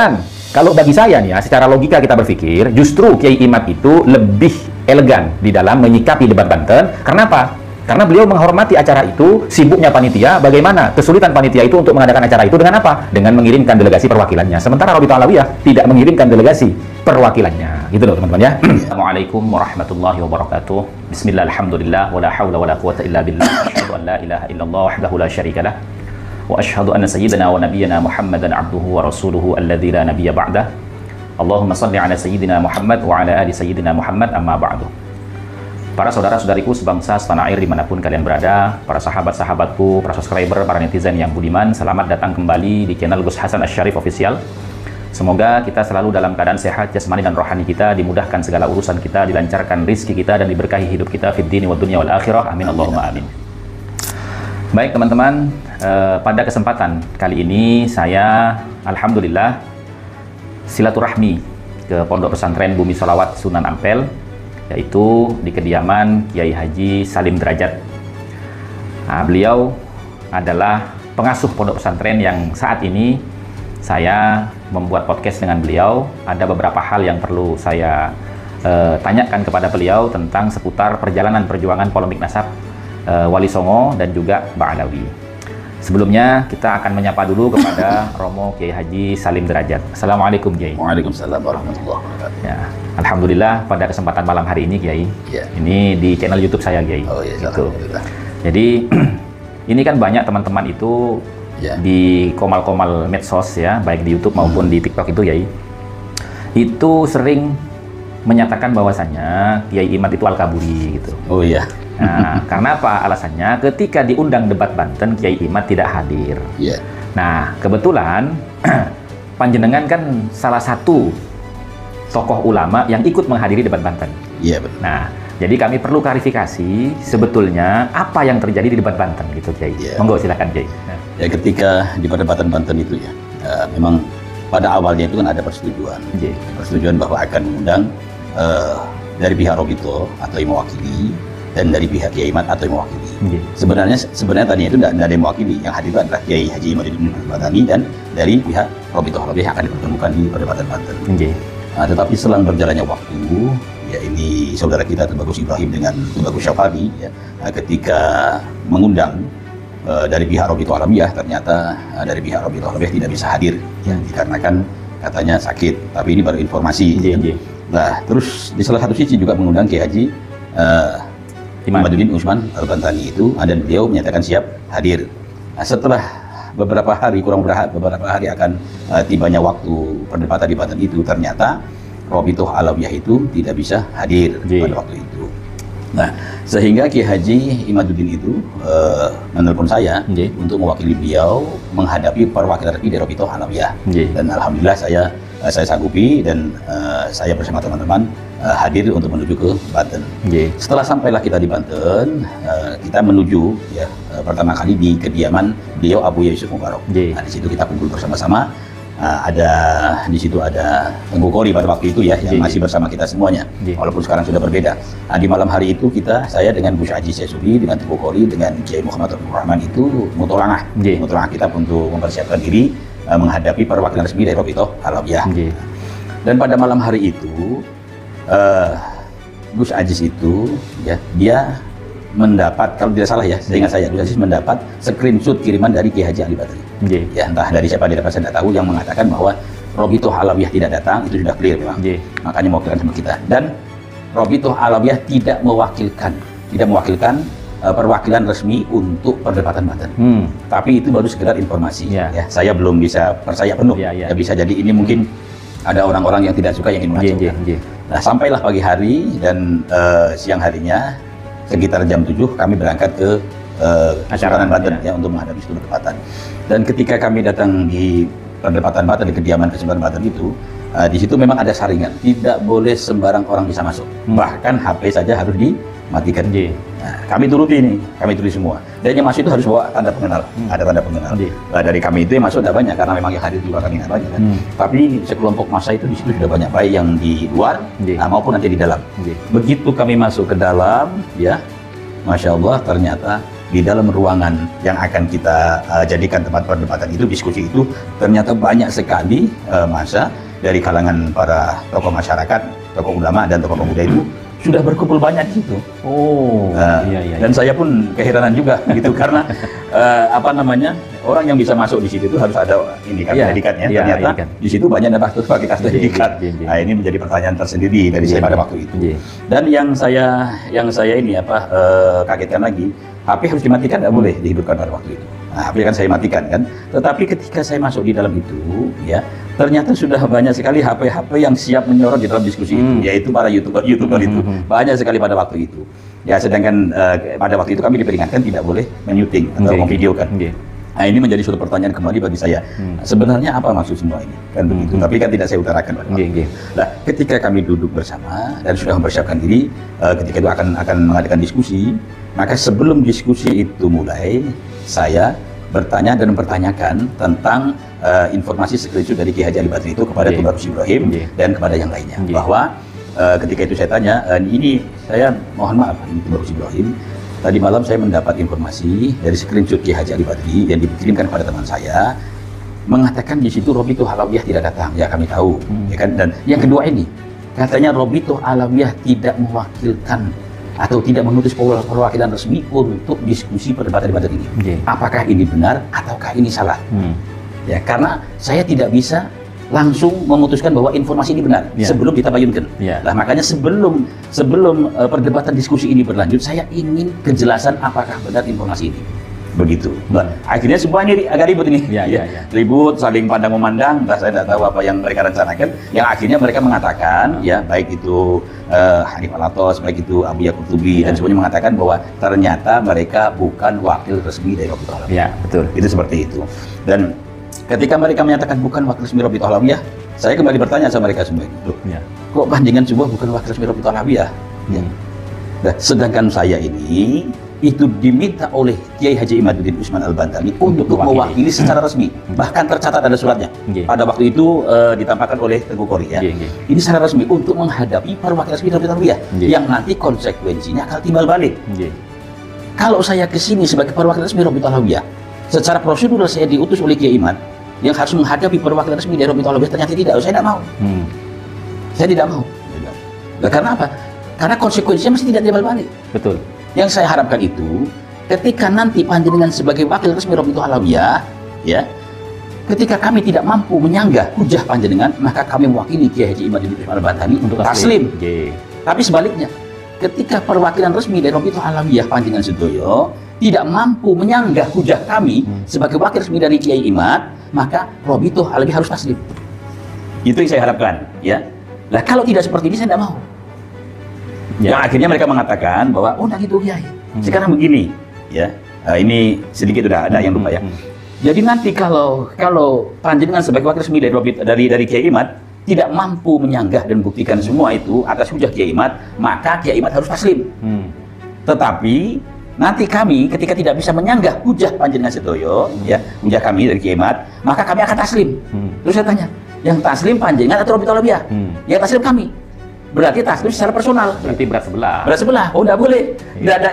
Dan kalau bagi saya nih ya, secara logika kita berpikir, justru Kiai Imad itu lebih elegan di dalam menyikapi debat Banten. Karena apa? Karena beliau menghormati acara itu, sibuknya panitia, bagaimana kesulitan panitia itu untuk mengadakan acara itu dengan apa? Dengan mengirimkan delegasi perwakilannya. Sementara Rabithah Alawiyah tidak mengirimkan delegasi perwakilannya. Gitu loh teman-teman ya. Assalamualaikum warahmatullahi wabarakatuh. Bismillah, alhamdulillah, wala hawla wala quwata illa billah. Asyhadu an la ilaha illallah wahdahu la syarikalah. Wa asyhadu anna sayyidina wa nabiyyana Muhammadan abduhu wa rasuluhu alladzi la nabiyya ba'dah. Allahumma shalli ala sayyidina Muhammad wa ala ali sayyidina Muhammad amma ba'du. Para saudara-saudariku sebangsa setanah air dimanapun kalian berada, para sahabat-sahabatku, para subscriber, para netizen yang budiman, selamat datang kembali di channel Gus Hasan Asy-Syarif Official. Semoga kita selalu dalam keadaan sehat, jasmani dan rohani kita, dimudahkan segala urusan kita, dilancarkan rizki kita, dan diberkahi hidup kita fid dini wa dunya wal akhirah. Amin Allahumma amin. Baik teman-teman, pada kesempatan kali ini saya alhamdulillah silaturahmi ke Pondok Pesantren Bumi Sholawat Sunan Ampel, yaitu di kediaman Kiai Haji Salim Derajat. Nah, beliau adalah pengasuh pondok pesantren yang saat ini saya membuat podcast dengan beliau. Ada beberapa hal yang perlu saya tanyakan kepada beliau tentang seputar perjalanan perjuangan polemik nasab Wali Songo dan juga Mbak Alawi. Sebelumnya kita akan menyapa dulu kepada Romo Kiai Haji Salim Derajat. Assalamualaikum Kiai. Waalaikumsalam warahmatullahi wabarakatuh. Ya, alhamdulillah pada kesempatan malam hari ini Kiai. Ya. Ini di channel YouTube saya Kiai. Oh iya, gitu. alhamdulillah. Jadi ini kan banyak teman-teman itu Ya. di komal-komal medsos ya, baik di YouTube maupun di TikTok itu Kiai. Itu sering menyatakan bahwasannya Kiai Imad itu Al-Kaburi gitu. Oh iya. Nah, karena apa alasannya? Ketika diundang debat Banten, Kiai Imad tidak hadir. Iya. Nah, kebetulan panjenengan kan salah satu tokoh ulama yang ikut menghadiri debat Banten. Iya betul. Nah, jadi kami perlu klarifikasi sebetulnya apa yang terjadi di debat Banten gitu, Kiai. Ya. Monggo silakan, Kiai. Ya ketika di perdebatan Banten itu ya, memang pada awalnya itu kan ada persetujuan. Iya. Persetujuan bahwa akan mengundang dari pihak Robito atau yang mewakili, dan dari pihak Kiai Imad atau yang mewakili. Sebenarnya tadinya itu tidak ada yang mewakili. Yang hadir itu adalah Kiai Haji Imaduddin Batani dan dari pihak Robito yang akan dipertemukan di perdebatan Banten. Nah, tetapi selang berjalannya waktu, ya ini saudara kita Tubagus Ibrahim dengan Tubagus Syafari, ya, ketika mengundang dari pihak Rabithah Alawiyah, ternyata dari pihak Rabithah Alawiyah tidak bisa hadir, ya, dikarenakan katanya sakit. Tapi ini baru informasi. Nah, terus di salah satu sisi juga mengundang Kiai Haji Imaduddin Usman Al-Bantani itu, dan beliau menyatakan siap hadir. Nah, setelah beberapa hari akan tibanya waktu perdebatan di Banten itu, ternyata Rabithah Alawiyah itu tidak bisa hadir pada waktu itu. Nah, sehingga Kiai Haji Imaduddin itu menelpon saya untuk mewakili beliau menghadapi perwakilan resmi dari Rabithah Alawiyah. Dan alhamdulillah saya sanggupi, dan saya bersama teman-teman hadir untuk menuju ke Banten. Setelah sampailah kita di Banten, kita menuju ya pertama kali di kediaman beliau Abu Yusuf Mubarak. Nah, di situ kita kumpul bersama-sama. Di situ ada Tengku Kori pada waktu itu ya, yang masih bersama kita semuanya, walaupun sekarang sudah berbeda. Nah, di malam hari itu saya dengan Gus Haji Syesuli, dengan Tengku Kori, dengan Kiai Muhammad Abdul Rahman itu mutolangah kita untuk mempersiapkan diri menghadapi perwakilan resmi dari Rabithah Alawiyah. Dan pada malam hari itu Gus Aziz itu ya, dia mendapat, kalau tidak salah ya, seingat saya, Gus Aziz mendapat screenshot kiriman dari Kiai Haji Ali Badri. Ya, entah dari siapa dia dapat, saya tidak tahu, yang mengatakan bahwa Rabithah Alawiyah tidak datang, itu sudah clear memang. Makanya mewakilkan sama kita. Dan Rabithah Alawiyah tidak mewakilkan perwakilan resmi untuk perdebatan Banten. Tapi itu baru sekedar informasi. Ya, saya belum bisa percaya penuh. Ya, bisa jadi ini mungkin ada orang-orang yang tidak suka yang ingin mengacaukan. Nah, sampailah pagi hari, dan siang harinya sekitar jam 7 kami berangkat ke Kesultanan Banten ya, untuk menghadapi perdebatan. Dan ketika kami datang di perdebatan Banten, di kediaman Kesultanan Banten itu, di situ memang ada saringan, tidak boleh sembarang orang bisa masuk. Bahkan HP saja harus dimatikan. Nah, kami turuti semua. Dan yang masuk itu harus bawa tanda pengenal, ada tanda pengenal. Nah, dari kami itu yang masuk tidak banyak, karena memang yang hadir juga kami tidak banyak. Kan? Tapi sekelompok massa itu di situ sudah banyak, baik yang di luar maupun nanti di dalam. Begitu kami masuk ke dalam, ya, Masya Allah, ternyata di dalam ruangan yang akan kita jadikan tempat perdebatan itu, diskusi itu, ternyata banyak sekali masa dari kalangan para tokoh masyarakat, tokoh ulama dan tokoh pemuda itu sudah berkumpul banyak di situ. Dan saya pun keheranan juga gitu karena orang yang bisa masuk di situ itu harus ada indikatnya. Ternyata di situ banyak pakai kartu indikat. Nah, ini menjadi pertanyaan tersendiri dari saya pada waktu itu. Dan yang saya kagetkan lagi, HP harus dimatikan, tidak boleh dihidupkan pada waktu itu. Nah, HP kan saya matikan kan. Tetapi ketika saya masuk di dalam itu, ya ternyata sudah banyak sekali HP-HP yang siap menyorot di dalam diskusi itu, yaitu para YouTuber itu banyak sekali pada waktu itu. Ya, sedangkan pada waktu itu kami diperingatkan tidak boleh menyuting atau memvideokan. Nah, ini menjadi suatu pertanyaan kembali bagi saya. Sebenarnya apa maksud semua ini? Kan begitu. Tapi kan tidak saya utarakan pada waktu itu. Nah, ketika kami duduk bersama dan sudah mempersiapkan diri, ketika itu akan mengadakan diskusi, maka sebelum diskusi itu mulai, saya bertanya dan mempertanyakan tentang informasi screenshot dari Kiai Haji Ali Badri itu kepada Tuan Barus Ibrahim dan kepada yang lainnya. Bahwa ketika itu saya tanya, ini saya mohon maaf, ini Tuan Barus Ibrahim, tadi malam saya mendapat informasi dari screenshot Kiai Haji Ali Badri yang dikirimkan kepada teman saya, mengatakan di situ Robitoh Alawiyah tidak datang. Ya, kami tahu, ya kan. Dan yang kedua ini, katanya Robitoh Alawiyah tidak mewakilkan atau tidak menulis perwakilan resmi untuk diskusi perdebatan ini. Apakah ini benar ataukah ini salah? Ya, karena saya tidak bisa langsung memutuskan bahwa informasi ini benar sebelum ditabayunkan. Nah, makanya sebelum perdebatan diskusi ini berlanjut, saya ingin kejelasan apakah benar informasi ini. Begitu. Nah, akhirnya semua ini agak ribut ini. Ribut, saling pandang memandang. Saya tidak tahu apa yang mereka rencanakan. Yang akhirnya mereka mengatakan, ya baik itu Hanif Alatos, baik itu Abu Yaqub Tubi dan semuanya mengatakan bahwa ternyata mereka bukan wakil resmi dari Robitoh Alawiyah. Betul. Itu seperti itu. Dan ketika mereka menyatakan bukan wakil resmi Robitoh Alawiyah, saya kembali bertanya sama mereka semua itu. Kok panjangan sebuah bukan wakil resmi Robitoh Alawiyah? Nah, sedangkan saya ini itu diminta oleh Kiai Haji Imaduddin Usman Al-Bantani untuk mewakili secara resmi, bahkan tercatat ada suratnya. Pada waktu itu ditampakkan oleh Tengku Kori ya. Ini secara resmi untuk menghadapi perwakilan resmi Robitoh Alawiyah yang nanti konsekuensinya akan timbal balik. Kalau saya kesini sebagai perwakilan resmi Robitoh Alawiyah, secara prosedur saya diutus oleh Kiai Imad yang harus menghadapi perwakilan resmi dari Robitoh Alawiyah, ternyata tidak. Saya tidak mau. Saya tidak mau. Nah, karena apa? Karena konsekuensinya mesti tidak timbal balik. Betul. Yang saya harapkan itu, ketika nanti panjenengan sebagai wakil resmi Robitoh Alawiyah, ya, ketika kami tidak mampu menyanggah hujah panjenengan, maka kami mewakili Kiai Haji Imaduddin Usman Al-Bantani untuk taslim. Tapi sebaliknya, ketika perwakilan resmi dari Robitoh Alawiyah panjenengan sedoyo tidak mampu menyanggah hujah kami sebagai wakil resmi dari Kiai Imad, maka Robitoh Alawiyah harus taslim. Itu yang saya harapkan, ya. Nah, kalau tidak seperti ini saya tidak mau. Yang akhirnya mereka mengatakan bahwa oh, gitu Kiai. Sekarang begini, ya. Ini sedikit sudah ada yang lupa ya. Jadi nanti kalau panjenengan sebagai wakil resmi dari Kiai Imad tidak mampu menyanggah dan buktikan semua itu atas hujah Kiai Imad, maka Kiai Imad harus taslim. Tetapi nanti kami ketika tidak bisa menyanggah hujah panjenengan sedoyo, ya, hujah kami dari Kiai Imad, maka kami akan taslim. Terus saya tanya, yang taslim panjenengan atau Robitoh Alawiyah? Yang taslim kami. Berarti taslim secara personal. Berarti berat sebelah. Berat sebelah. Oh, tidak boleh.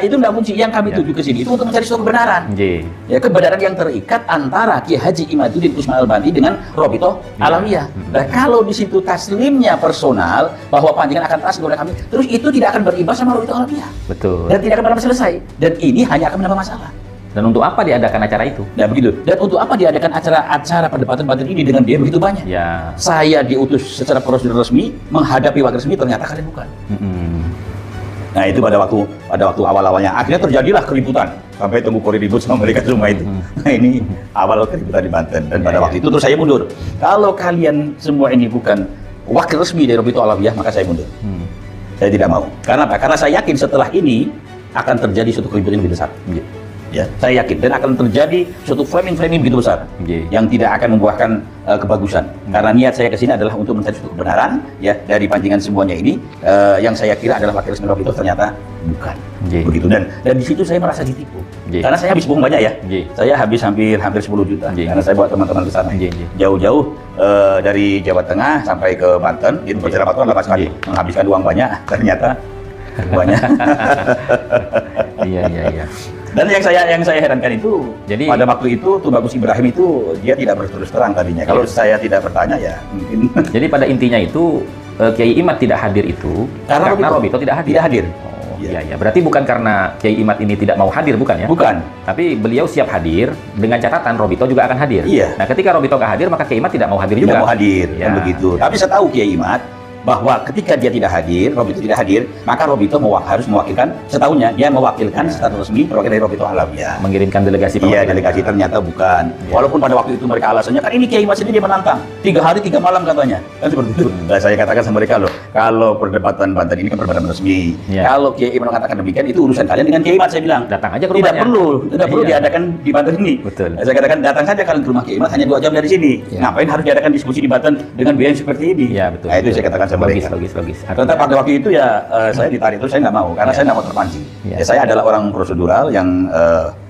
Itu tidak fungsi. Yang kami tuju ke sini itu untuk mencari suatu kebenaran. Ya, kebenaran yang terikat antara Kiai Haji Imaduddin Usman Al-Bantani dengan Robitoh Alawiyah. Nah, kalau di situ taslimnya personal, bahwa panjangan akan taslim oleh kami, terus itu tidak akan berimbas sama Robitoh Alawiyah. Betul. Dan tidak akan pernah selesai. Dan ini hanya akan menambah masalah. Dan untuk apa diadakan acara itu? Nah, begitu. Dan untuk apa diadakan acara perdebatan ini dengan dia begitu banyak? Ya. Saya diutus secara prosedur resmi menghadapi wakil resmi, ternyata kalian bukan. Nah, itu pada waktu awal-awalnya akhirnya terjadilah keributan sampai Tengku Kori ribut sama mereka semua itu. Nah, ini awal keributan di Banten dan pada waktu itu terus saya mundur. Kalau kalian semua ini bukan wakil resmi dari Robitoh Alawiyah, maka saya mundur. Saya tidak mau. Karena apa? Karena saya yakin setelah ini akan terjadi suatu keributan yang lebih besar. Ya, saya yakin dan akan terjadi suatu framing begitu besar yang tidak akan membuahkan kebagusan. Karena niat saya ke sini adalah untuk mencari suatu kebenaran ya dari pancingan semuanya ini yang saya kira adalah wakil resmi Robitoh, ternyata bukan. Begitu dan di situ saya merasa ditipu. Karena saya habis bohong banyak ya. Saya habis hampir 10 juta karena saya bawa teman-teman ke sana. Jauh-jauh dari Jawa Tengah sampai ke Banten itu berjalan waktu lama sekali. Menghabiskan uang banyak, ternyata banyak. Iya. Dan yang saya herankan itu, Jadi pada waktu itu Tubagus Ibrahim itu dia tidak berterus terang tadinya. Kalau saya tidak bertanya ya mungkin. Jadi pada intinya itu Kiai Imad tidak hadir itu karena Robito tidak hadir. Tidak hadir. Oh, iya ya. Berarti bukan karena Kiai Imad ini tidak mau hadir, bukan ya? Bukan. Tapi beliau siap hadir dengan catatan Robito juga akan hadir. Iya. Nah, ketika Robito nggak hadir, maka Kiai Imad tidak mau hadir juga. Tidak mau hadir, Ya. kan begitu. Tapi saya tahu Kiai Imad bahwa ketika dia tidak hadir, Robito tidak hadir, maka Robito harus mewakilkan, setahunya dia mewakilkan secara resmi perwakilan dari Robito Alawiyah. Mengirimkan delegasi Iya, perwakilan. delegasi ternyata bukan. Walaupun pada waktu itu mereka alasannya kan ini Kiai Imad sendiri dia menantang 3 hari 3 malam katanya. Kan seperti itu. Nah, saya katakan sama mereka loh, kalau perdebatan Banten ini kan perdebatan resmi. Iya. Kalau Kiai Imad mengatakan demikian itu urusan kalian dengan Kiai Imad, saya bilang. Datang aja ke Tidak rumahnya. perlu Iya. diadakan di Banten ini. Betul. Saya katakan datang saja kalian ke rumah Kiai Imad hanya 2 jam dari sini. Iya. Ngapain harus diadakan diskusi di Banten dengan biaya yang seperti ini? Iya, betul. Nah, itu saya katakan sama logis, mereka. logis. Tetap pada waktu itu ya saya ditarik itu saya nggak mau karena Ya. saya nggak mau terpancing. Ya. Ya, saya adalah orang prosedural yang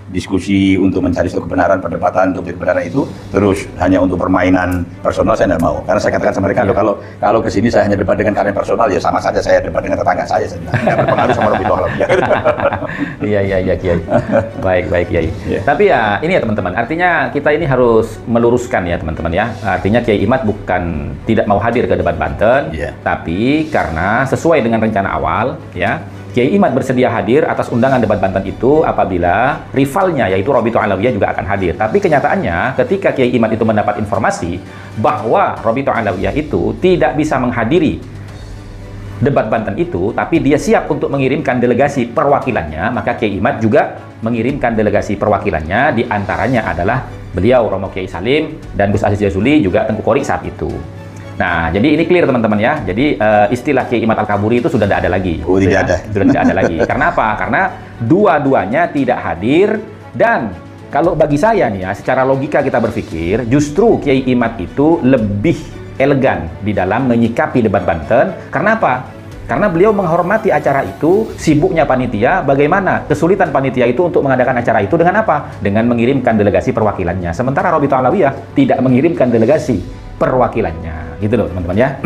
diskusi untuk mencari suatu kebenaran, perdebatan untuk kebenaran itu terus hanya untuk permainan personal saya nggak mau. Karena saya katakan sama mereka, Ya. kalau kesini saya hanya debat dengan kalian personal ya sama saja saya debat dengan tetangga saya bilang. Nggak berpengaruh sama Robito Alawiyah. Iya Kiai. Baik Kiai. Iya. Tapi ya ini ya teman-teman, artinya kita ini harus meluruskan ya teman-teman ya. Artinya Kiai Imad bukan tidak mau hadir ke debat Banten, Iya. tapi karena sesuai dengan rencana awal ya, Kiai Imad bersedia hadir atas undangan debat Banten itu apabila rivalnya yaitu Robito Alawiyah juga akan hadir. Tapi kenyataannya ketika Kiai Imad itu mendapat informasi bahwa Robito Alawiyah itu tidak bisa menghadiri debat Banten itu, tapi dia siap untuk mengirimkan delegasi perwakilannya, maka Kiai Imad juga mengirimkan delegasi perwakilannya, di antaranya adalah beliau Romo Kiai Salim dan Gus Aziz Jazuli juga Tengku Kori saat itu. Nah, jadi ini clear teman-teman ya. Jadi istilah Kiai Imad Al-Kaburi itu sudah tidak ada lagi. Oh, tidak ada. Sudah tidak ada lagi. Karena apa? Karena dua-duanya tidak hadir dan kalau bagi saya nih ya, secara logika kita berpikir, justru Kiai Imad itu lebih elegan di dalam menyikapi debat Banten. Karena apa? Karena beliau menghormati acara itu, sibuknya panitia, bagaimana kesulitan panitia itu untuk mengadakan acara itu dengan apa? Dengan mengirimkan delegasi perwakilannya. Sementara Robito Alawiyah tidak mengirimkan delegasi perwakilannya. Gitu loh teman-teman ya.